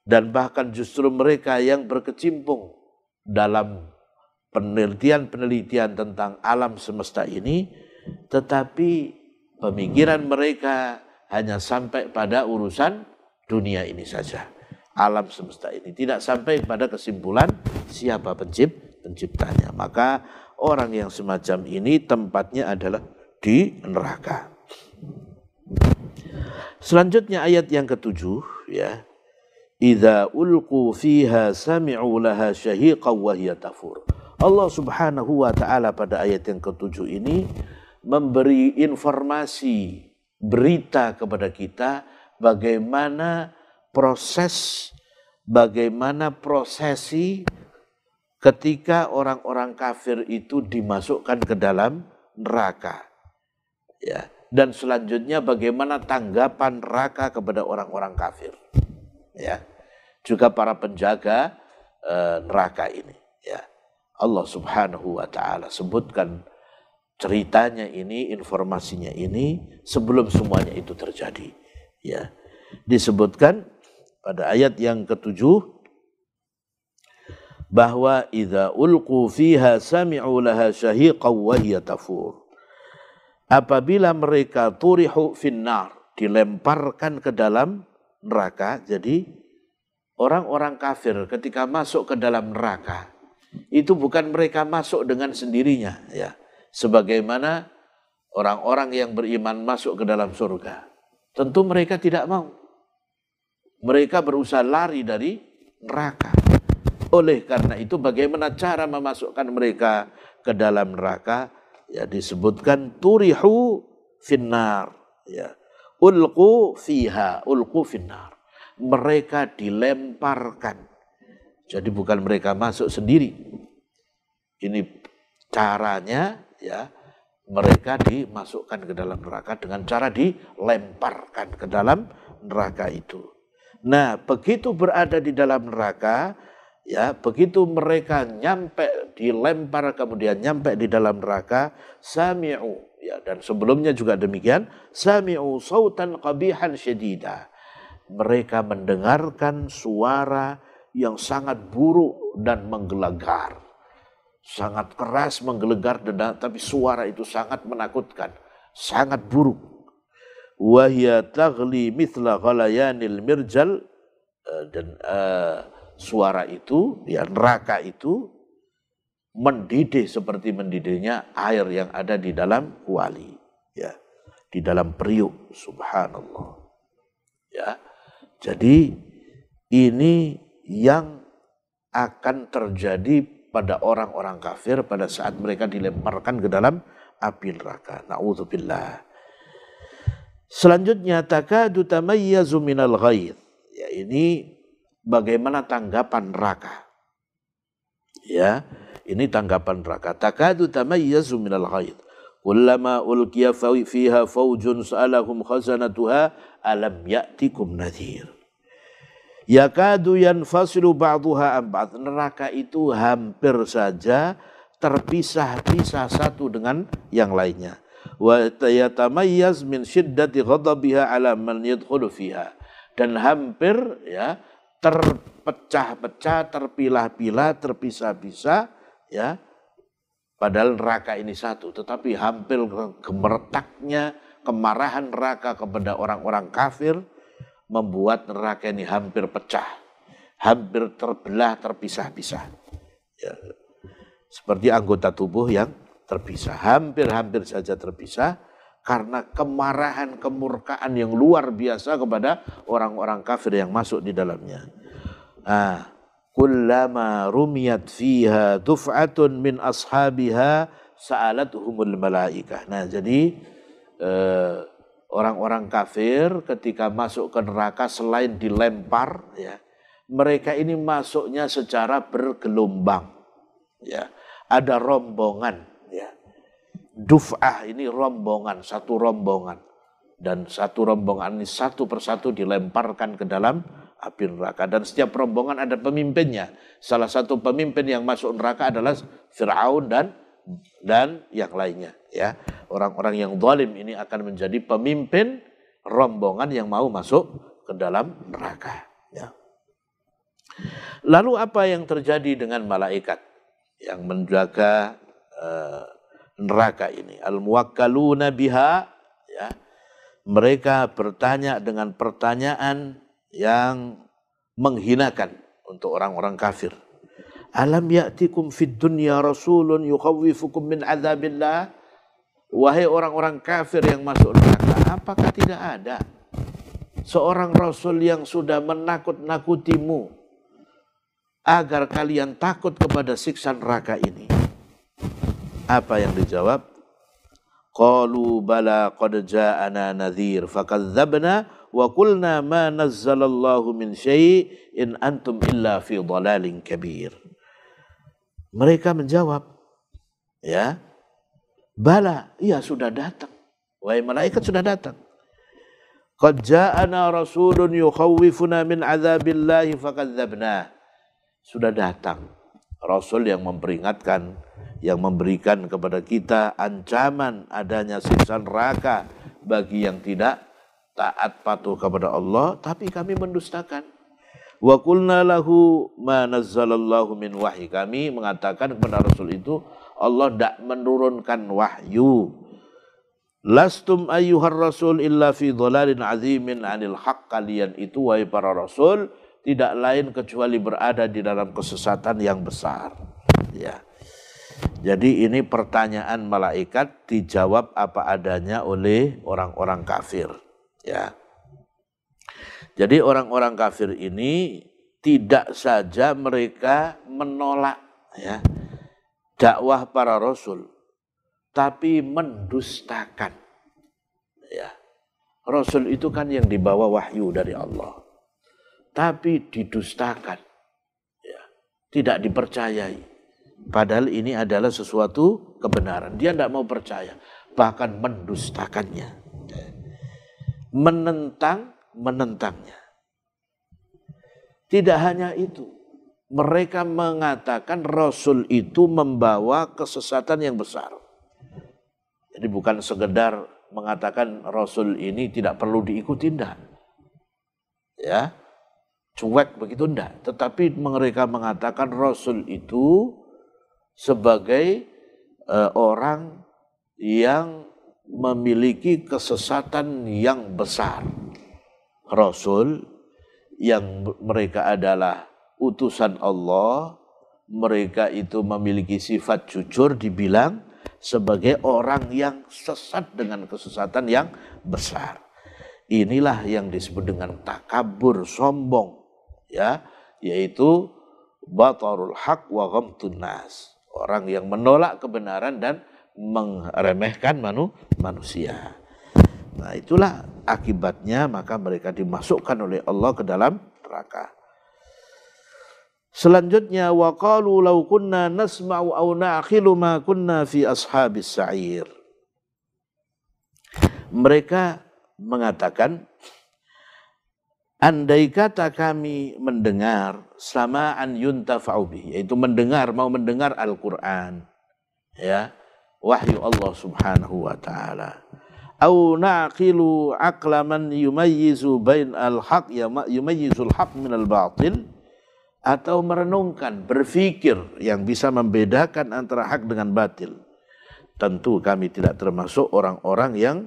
dan bahkan justru mereka yang berkecimpung dalam penelitian-penelitian tentang alam semesta ini, tetapi pemikiran mereka hanya sampai pada urusan dunia ini saja. Alam semesta ini tidak sampai pada kesimpulan siapa penciptanya. Maka orang yang semacam ini tempatnya adalah di neraka. Selanjutnya ayat yang ke-7, ya. Idza ulqu fiha sami'u laha syahiqan wa hiya tafur. Allah Subhanahu wa Ta'ala pada ayat yang ke-7 ini memberi informasi, berita kepada kita bagaimana prosesi ketika orang-orang kafir itu dimasukkan ke dalam neraka. Ya, dan selanjutnya bagaimana tanggapan neraka kepada orang-orang kafir. Ya, juga para penjaga neraka ini. Ya, Allah Subhanahu wa Ta'ala sebutkan ceritanya ini, informasinya ini sebelum semuanya itu terjadi. Ya, disebutkan pada ayat yang ke-7 bahwa idza ulqu fiha sami'u laha syahiqan wa hiya tafur. Apabila mereka turihu finnar, dilemparkan ke dalam neraka. Jadi orang-orang kafir ketika masuk ke dalam neraka itu bukan mereka masuk dengan sendirinya, ya. Sebagaimana orang-orang yang beriman masuk ke dalam surga. Tentu mereka tidak mau. Mereka berusaha lari dari neraka. Oleh karena itu bagaimana cara memasukkan mereka ke dalam neraka? Ya, disebutkan turihu finnar, ya. Ulqu fiha, ulqu finnar. Mereka dilemparkan. Jadi bukan mereka masuk sendiri. Ini caranya, ya. Mereka dimasukkan ke dalam neraka dengan cara dilemparkan ke dalam neraka itu. Nah, begitu berada di dalam neraka, ya, begitu mereka nyampe, dilempar kemudian nyampe di dalam neraka, sami'u, ya, dan sebelumnya juga demikian, sami'u sautan qabihan syadida. Mereka mendengarkan suara yang sangat buruk dan menggelegar. Sangat keras menggelegar, tapi suara itu sangat menakutkan, sangat buruk. Wahya taghli mithla ghalayanil mirjal, dan suara itu, ya, neraka itu mendidih seperti mendidihnya air yang ada di dalam kuali, ya, di dalam periuk. Subhanallah, ya. Jadi ini yang akan terjadi pada orang-orang kafir pada saat mereka dilemparkan ke dalam api neraka. Na'udzubillah. Selanjutnya takadu tamayyazu minal ghaidh. Ya, ini bagaimana tanggapan neraka. Ya, ini tanggapan neraka. Takadu tamayyazu minal ghaidh. Kullama ulqiya fiha fawjun sa'alahum khazanatuha alam ya'tikum nadhir. Yakadu yanfasilu ba'duha an ba'd. Neraka itu hampir saja terpisah-pisah satu dengan yang lainnya. Wa yatamayyaz min syiddati ghadabiha ala man yadkhulu fiha. Dan hampir ya terpecah-pecah, terpilah-pilah, terpisah-pisah ya. Padahal neraka ini satu, tetapi hampir gemertaknya kemarahan neraka kepada orang-orang kafir membuat neraka ini hampir pecah, hampir terbelah, terpisah-pisah. Ya. Seperti anggota tubuh yang terpisah, hampir-hampir saja terpisah karena kemarahan, kemurkaan yang luar biasa kepada orang-orang kafir yang masuk di dalamnya. Kullama rumiyat fiha duf'atun min ashabiha sa'alatuhumul malaikah. Nah, jadi orang-orang kafir ketika masuk ke neraka selain dilempar ya, mereka ini masuknya secara bergelombang. Ya, ada rombongan ya. Duf'ah ini rombongan, satu rombongan. Dan satu rombongan ini satu persatu dilemparkan ke dalam api neraka. Dan setiap rombongan ada pemimpinnya. Salah satu pemimpin yang masuk neraka adalah Fir'aun dan yang lainnya. Ya, orang-orang yang zalim ini akan menjadi pemimpin rombongan yang mau masuk ke dalam neraka. Ya. Lalu apa yang terjadi dengan malaikat yang menjaga neraka ini? Al-muwakkaluna biha, ya. Mereka bertanya dengan pertanyaan yang menghinakan untuk orang-orang kafir. Alam ya'tikum fid dunya rasulun yukhawwifukum min adzabillah? Wahai orang-orang kafir yang masuk neraka, apakah tidak ada seorang rasul yang sudah menakut-nakutimu agar kalian takut kepada siksa neraka ini? Apa yang dijawab? Qalu bala qad ja'ana nadhir fakadzabna wa qulna ma nazzalallahu min syai' in antum illa fi dhalalin kabir. Mereka menjawab, ya, bala, iya sudah datang. Wahai malaikat, sudah datang. Qad ja'ana rasulun yukhawwifuna min adzabillahi fakadzabna. Sudah datang rasul yang memperingatkan, yang memberikan kepada kita ancaman adanya siksa neraka bagi yang tidak taat patuh kepada Allah, tapi kami mendustakan. Wa qulna lahu ma nazzalallahu min wahyi. Kami mengatakan kepada Rasul itu, Allah tidak menurunkan wahyu. Lastum ayyuhar rasul illa fi dhalalin azimin anil haqq. Kalian itu wahai para rasul tidak lain kecuali berada di dalam kesesatan yang besar. Ya. Jadi ini pertanyaan malaikat dijawab apa adanya oleh orang-orang kafir. Ya. Jadi orang-orang kafir ini tidak saja mereka menolak ya dakwah para rasul, tapi mendustakan. Ya. Rasul itu kan yang dibawa wahyu dari Allah, tapi didustakan, ya. Tidak dipercayai. Padahal ini adalah sesuatu kebenaran. Dia tidak mau percaya, bahkan mendustakannya, menentangnya. Tidak hanya itu, mereka mengatakan Rasul itu membawa kesesatan yang besar. Jadi bukan sekedar mengatakan Rasul ini tidak perlu diikuti, enggak. Ya, cuek begitu enggak. Tetapi mereka mengatakan Rasul itu sebagai orang yang memiliki kesesatan yang besar. Rasul yang mereka adalah utusan Allah, mereka itu memiliki sifat jujur, dibilang sebagai orang yang sesat dengan kesesatan yang besar. Inilah yang disebut dengan takabur, sombong, ya, yaitu batarul haq wa ghamtun nas. Orang yang menolak kebenaran dan meremehkan manusia. Nah, itulah akibatnya, maka mereka dimasukkan oleh Allah ke dalam neraka. Selanjutnya, wa qalu law kunna nasma'u aw na'qilu ma kunna fi ashabis sa'ir. Mereka mengatakan, andai kata kami mendengar sama'an yuntafa'u bihi, yaitu mau mendengar Al-Qur'an, ya, wahyu Allah Subhanahu wa taala. Au naqilu aqlaman yumayyizu bainal haq yumayyizul haq minal batil, atau merenungkan, berfikir yang bisa membedakan antara hak dengan batil. Tentu kami tidak termasuk orang-orang yang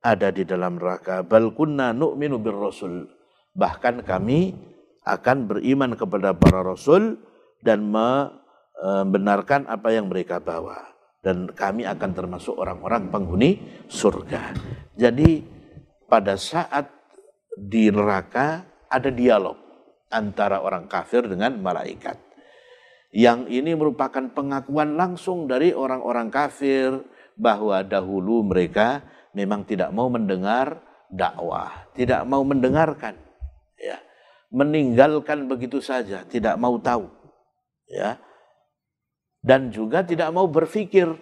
ada di dalam neraka. Bal kunna nu'minu bir rasul. Bahkan kami akan beriman kepada para rasul dan membenarkan apa yang mereka bawa. Dan kami akan termasuk orang-orang penghuni surga. Jadi pada saat di neraka ada dialog antara orang kafir dengan malaikat. Yang ini merupakan pengakuan langsung dari orang-orang kafir bahwa dahulu mereka memang tidak mau mendengar dakwah, tidak mau mendengarkan, ya, meninggalkan begitu saja, tidak mau tahu, ya, dan juga tidak mau berpikir,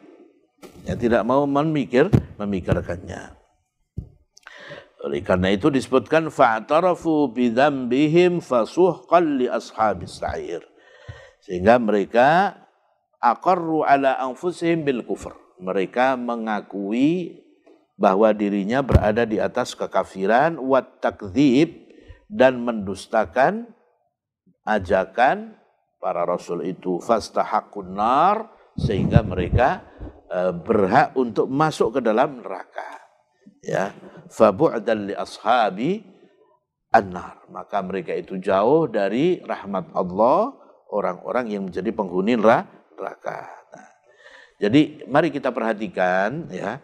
ya, tidak mau memikirkannya. Oleh karena itu disebutkan fa'tarafu bidzambihim fasuhqan li ashabis sa'ir, sehingga mereka aqarru ala anfusihim bil kufr, mereka mengakui bahwa dirinya berada di atas kekafiran, wat takdzib, dan mendustakan ajakan para rasul itu, fastahaqqun nar, sehingga mereka berhak untuk masuk ke dalam neraka, ya, fa bu'dan li ashabi an-nar, maka mereka itu jauh dari rahmat Allah, orang-orang yang menjadi penghuni neraka. Nah, jadi mari kita perhatikan, ya,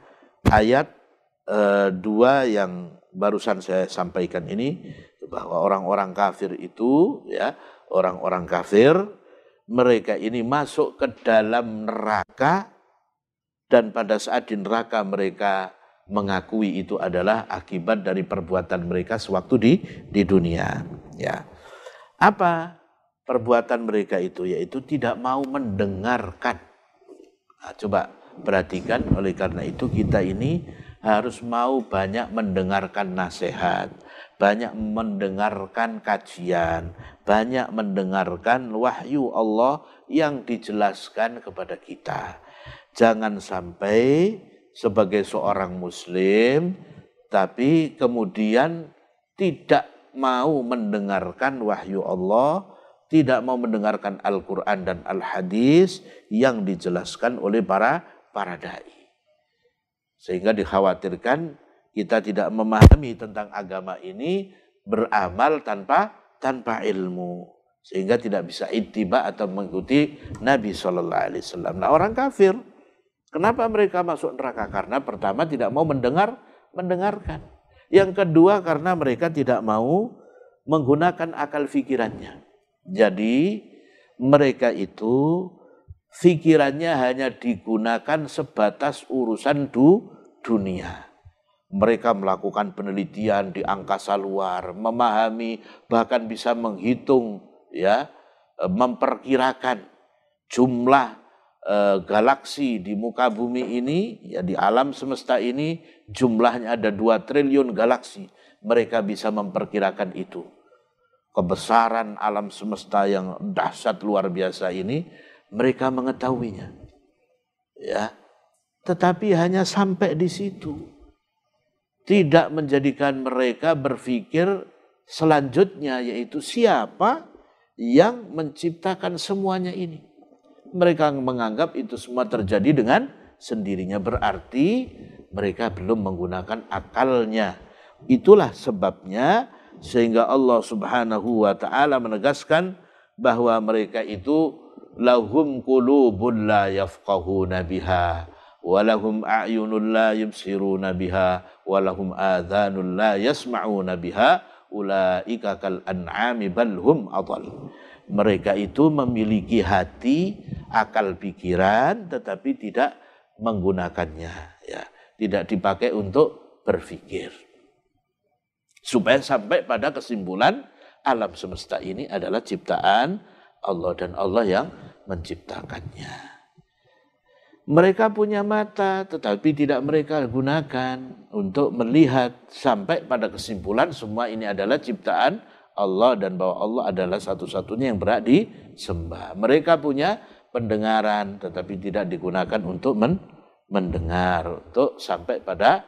ayat 2 yang barusan saya sampaikan ini, bahwa orang-orang kafir itu, ya, orang-orang kafir, mereka ini masuk ke dalam neraka, dan pada saat di neraka mereka mengakui itu adalah akibat dari perbuatan mereka sewaktu di dunia, ya. Apa perbuatan mereka itu? Yaitu tidak mau mendengarkan. Nah, coba perhatikan, oleh karena itu kita ini harus mau banyak mendengarkan nasihat, banyak mendengarkan kajian, banyak mendengarkan wahyu Allah yang dijelaskan kepada kita. Jangan sampai sebagai seorang muslim tapi kemudian tidak mau mendengarkan wahyu Allah, tidak mau mendengarkan Al-Quran dan Al-Hadis yang dijelaskan oleh para dai. Sehingga dikhawatirkan kita tidak memahami tentang agama ini, beramal tanpa ilmu, sehingga tidak bisa ittiba atau mengikuti Nabi SAW. Nah, orang kafir, kenapa mereka masuk neraka? Karena pertama tidak mau mendengarkan. Yang kedua karena mereka tidak mau menggunakan akal pikirannya. Jadi mereka itu pikirannya hanya digunakan sebatas urusan dunia. Mereka melakukan penelitian di angkasa luar, memahami, bahkan bisa menghitung, ya, memperkirakan jumlah galaksi di muka bumi ini, ya, di alam semesta ini jumlahnya ada 2 triliun galaksi. Mereka bisa memperkirakan itu. Kebesaran alam semesta yang dahsyat luar biasa ini mereka mengetahuinya, ya, tetapi hanya sampai di situ, tidak menjadikan mereka berpikir selanjutnya, yaitu siapa yang menciptakan semuanya ini. Mereka menganggap itu semua terjadi dengan sendirinya, berarti mereka belum menggunakan akalnya. Itulah sebabnya sehingga Allah Subhanahu wa taala menegaskan bahwa mereka itu lahum qulubun la yafqahuna biha wa lahum a'yunun la yubsiruna biha wa lahum adhanun la yasma'una biha ulaika kal an'ami bal hum adall. Mereka itu memiliki hati, akal pikiran, tetapi tidak menggunakannya, ya, tidak dipakai untuk berpikir. Supaya sampai pada kesimpulan alam semesta ini adalah ciptaan Allah dan Allah yang menciptakannya. Mereka punya mata tetapi tidak mereka gunakan untuk melihat, sampai pada kesimpulan semua ini adalah ciptaan Allah dan bahwa Allah adalah satu-satunya yang berhak disembah. Mereka punya pendengaran tetapi tidak digunakan untuk mendengar, untuk sampai pada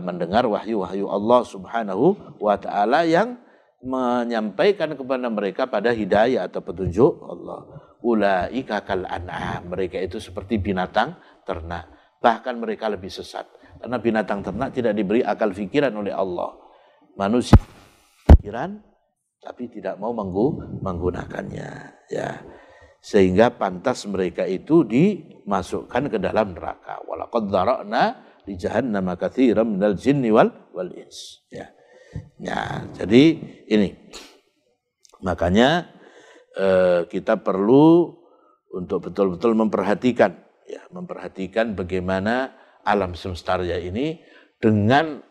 mendengar wahyu-wahyu Allah Subhanahu wa taala yang menyampaikan kepada mereka pada hidayah atau petunjuk Allah. Ulaika kal an'am, mereka itu seperti binatang ternak, bahkan mereka lebih sesat karena binatang ternak tidak diberi akal fikiran oleh Allah. Manusia pikiran tapi tidak mau menggunakannya, ya. Sehingga pantas mereka itu dimasukkan ke dalam neraka. Walaqad dzara'na li jahannama katsiran minal jinni wal ins, ya. Ya, jadi ini makanya kita perlu untuk betul-betul memperhatikan, ya, memperhatikan bagaimana alam semesta raya ini dengan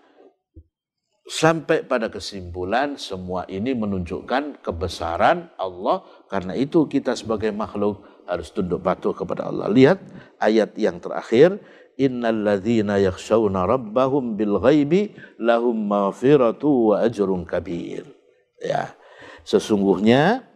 sampai pada kesimpulan semua ini menunjukkan kebesaran Allah. Karena itu kita sebagai makhluk harus tunduk patuh kepada Allah. Lihat ayat yang terakhir, innalladzina yakhshawna rabbahum bil ghaibi lahum maghfiratu wa ajrun kabir. Ya, sesungguhnya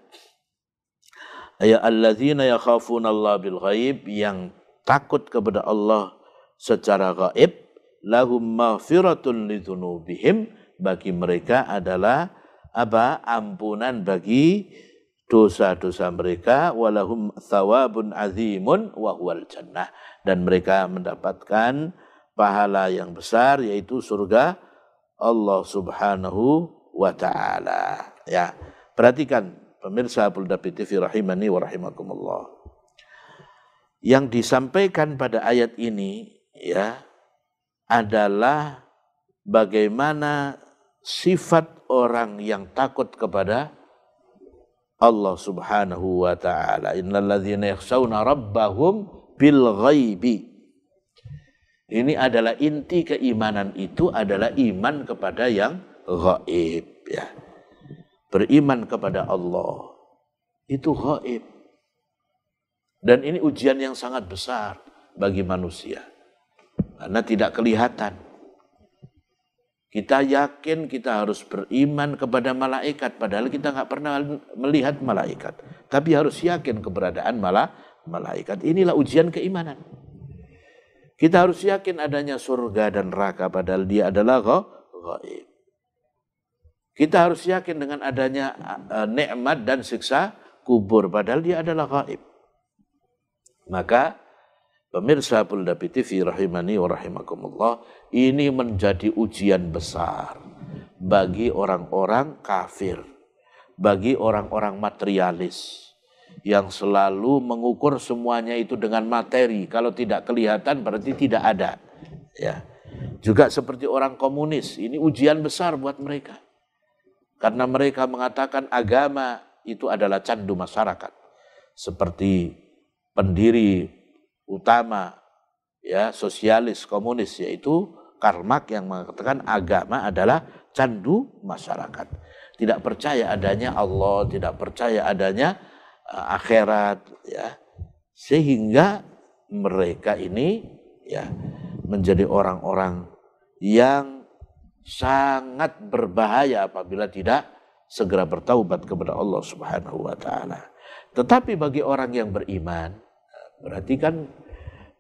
ya alladzina yakhafuna Allah bil ghaib, yang takut kepada Allah secara gaib, lahum maghfiratun lidzunubihim, bagi mereka adalah apa? Ampunan bagi dosa-dosa mereka, walahum thawabun azimun wa huwal jannah, dan mereka mendapatkan pahala yang besar yaitu surga Allah Subhanahu wa taala. Ya, perhatikan pemirsa Polda TV rahimani wa rahimakumullah. Yang disampaikan pada ayat ini, ya, adalah bagaimana sifat orang yang takut kepada Allah Subhanahu wa taala. Innalladzina yakhshawna rabbahum bil ghaibi. Ini adalah inti keimanan, itu adalah iman kepada yang gaib, ya. Beriman kepada Allah itu gaib. Dan ini ujian yang sangat besar bagi manusia karena tidak kelihatan. Kita yakin kita harus beriman kepada malaikat, padahal kita nggak pernah melihat malaikat. Tapi harus yakin keberadaan malaikat. Inilah ujian keimanan. Kita harus yakin adanya surga dan neraka, padahal dia adalah gaib. Kita harus yakin dengan adanya nikmat dan siksa kubur, padahal dia adalah gaib. Maka pemirsa Polda TV rahimani wa rahimakumullah, ini menjadi ujian besar bagi orang-orang kafir, bagi orang-orang materialis yang selalu mengukur semuanya itu dengan materi. Kalau tidak kelihatan berarti tidak ada, ya. Juga seperti orang komunis, ini ujian besar buat mereka. Karena mereka mengatakan agama itu adalah candu masyarakat. Seperti pendiri utama, ya, sosialis komunis, yaitu Karl Marx, yang mengatakan agama adalah candu masyarakat. Tidak percaya adanya Allah, tidak percaya adanya akhirat, ya. Sehingga mereka ini, ya, menjadi orang-orang yang sangat berbahaya apabila tidak segera bertaubat kepada Allah Subhanahu wa taala. Tetapi bagi orang yang beriman, berarti kan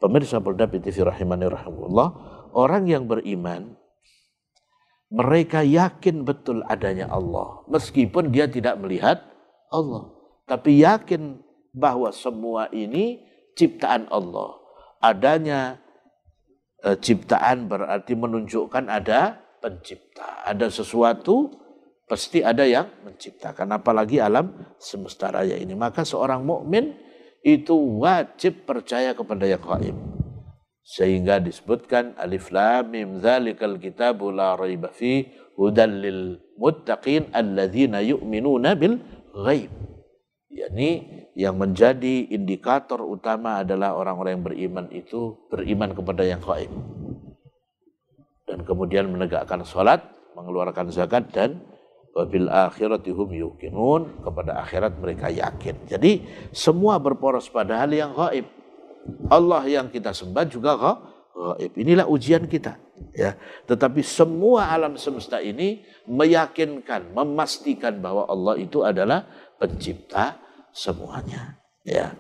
pemirsa Polda TV rahimani rahimahullah, orang yang beriman mereka yakin betul adanya Allah meskipun dia tidak melihat Allah, tapi yakin bahwa semua ini ciptaan Allah. Adanya ciptaan berarti menunjukkan ada pencipta, ada sesuatu, pasti ada yang menciptakan, apalagi alam semesta raya ini. Maka seorang mukmin itu wajib percaya kepada yang gaib. Sehingga disebutkan alif lam mim dzalikal kitabu la raiba fi hudal lil muttaqin alladzina yu'minuna bil ghaib. yakni yang menjadi indikator utama adalah orang-orang yang beriman itu beriman kepada yang gaib. Dan kemudian menegakkan salat, mengeluarkan zakat, dan wabil akhirati hum yuqinun, kepada akhirat mereka yakin. Jadi semua berporos pada hal yang gaib. Allah yang kita sembah juga gaib. Inilah ujian kita. Ya, tetapi semua alam semesta ini meyakinkan, memastikan bahwa Allah itu adalah pencipta semuanya. Ya.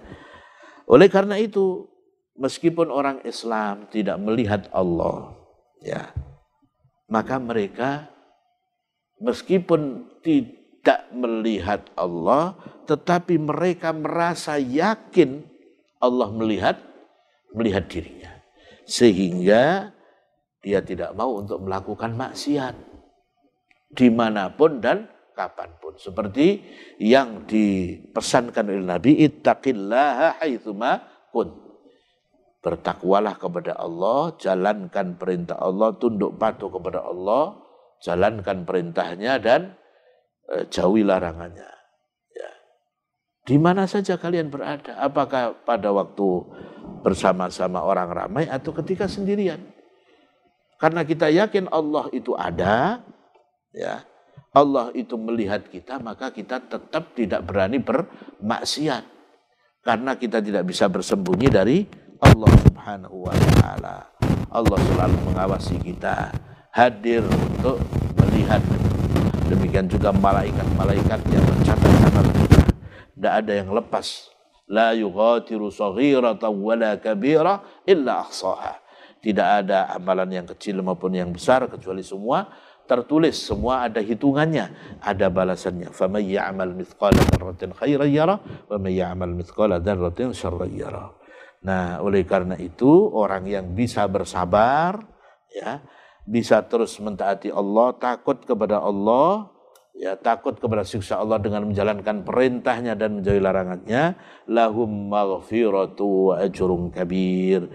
Oleh karena itu, meskipun orang Islam tidak melihat Allah, ya, maka mereka meskipun tidak melihat Allah, tetapi mereka merasa yakin Allah melihat dirinya. Sehingga dia tidak mau untuk melakukan maksiat dimanapun dan kapanpun. Seperti yang dipesankan oleh Nabi, ittaqillaha haitsuma kun. Bertakwalah kepada Allah, jalankan perintah Allah, tunduk patuh kepada Allah, jalankan perintahnya dan jauhi larangannya. Ya. Di mana saja kalian berada, apakah pada waktu bersama-sama orang ramai atau ketika sendirian. Karena kita yakin Allah itu ada, ya, Allah itu melihat kita, maka kita tetap tidak berani bermaksiat. Karena kita tidak bisa bersembunyi dari Allah Subhanahu wa ta'ala. Allah selalu mengawasi kita, hadir untuk melihat. Demikian juga malaikat-malaikat yang mencatat amal kita. Tidak ada yang lepas. La yughadiru saghiratan wala kabira illa ahsaha. Tidak ada amalan yang kecil maupun yang besar kecuali semua tertulis, semua ada hitungannya, ada balasannya. Faman ya'mal mithqala dzarratin khairan yara wa man ya'mal mithqala dzarratin syarran yara. Nah, oleh karena itu orang yang bisa bersabar, ya, bisa terus mentaati Allah, takut kepada Allah, ya, takut kepada siksa Allah dengan menjalankan perintahnya dan menjauhi larangannya, lahum maghfiratu wa ajrun kabir.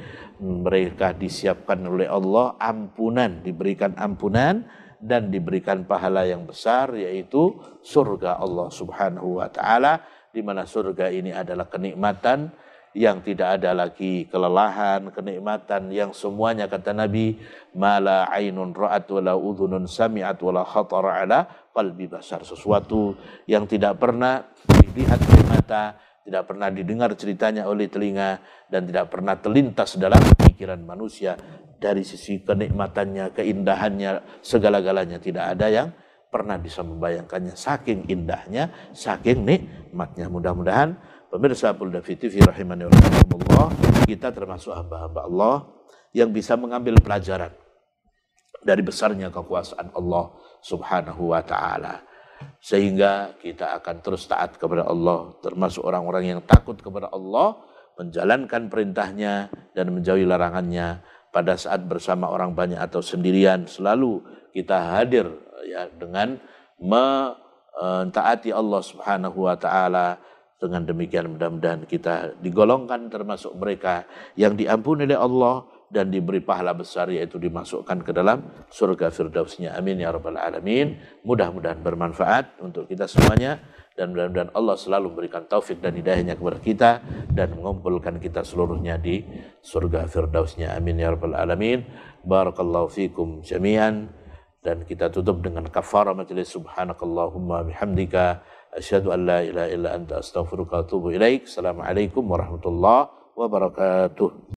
Mereka disiapkan oleh Allah ampunan, diberikan ampunan dan diberikan pahala yang besar, yaitu surga Allah Subhanahu wa ta'ala, di mana surga ini adalah kenikmatan yang tidak ada lagi kelelahan, kenikmatan yang semuanya, kata Nabi, mala ainun ra'at wala udhunun sami'at wala khatara ala qalbi basar, sesuatu yang tidak pernah dilihat oleh mata, tidak pernah didengar ceritanya oleh telinga, dan tidak pernah terlintas dalam pikiran manusia. Dari sisi kenikmatannya, keindahannya, segala-galanya tidak ada yang pernah bisa membayangkannya. Saking indahnya, saking nikmatnya. Mudah-mudahan pemirsa Polda TV rahimani wa rahimakumullah, kita termasuk hamba-hamba Allah yang bisa mengambil pelajaran dari besarnya kekuasaan Allah Subhanahu wa ta'ala. Sehingga kita akan terus taat kepada Allah, termasuk orang-orang yang takut kepada Allah, menjalankan perintahnya dan menjauhi larangannya. Pada saat bersama orang banyak atau sendirian, selalu kita hadir, ya, dengan mentaati Allah Subhanahu wa ta'ala. Dengan demikian mudah-mudahan kita digolongkan termasuk mereka yang diampuni oleh Allah dan diberi pahala besar, yaitu dimasukkan ke dalam surga firdausnya. Amin ya rabbal alamin. Mudah-mudahan bermanfaat untuk kita semuanya, dan mudah-mudahan Allah selalu memberikan taufik dan hidayahnya kepada kita dan mengumpulkan kita seluruhnya di surga firdausnya. Amin ya rabbal alamin. Barakallahu fikum jami'an. Dan kita tutup dengan kafarah majelis. Subhanakallahumma bihamdika asyhadu an la ilaha illa anta astaghfiruka wa atubu ilaik. Assalamualaikum warahmatullahi wabarakatuh.